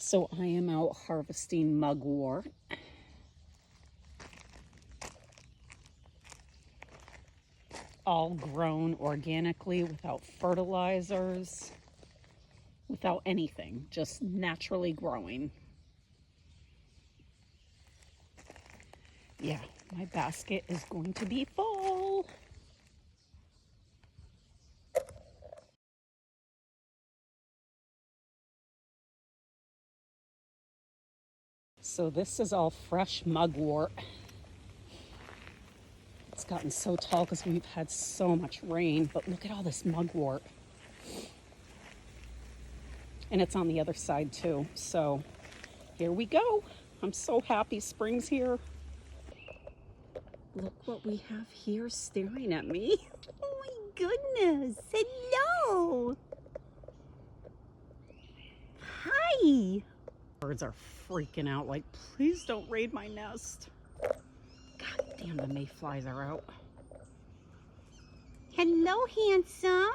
So I am out harvesting mugwort. All grown organically without fertilizers, without anything, just naturally growing. Yeah, my basket is going to be full. So this is all fresh mugwort. It's gotten so tall because we've had so much rain, but look at all this mugwort. And it's on the other side too. So here we go. I'm so happy spring's here. Look what we have here staring at me. Oh my goodness. Hello. Hi. Birds are freaking out like, please don't raid my nest. God damn, the mayflies are out. Hello, handsome.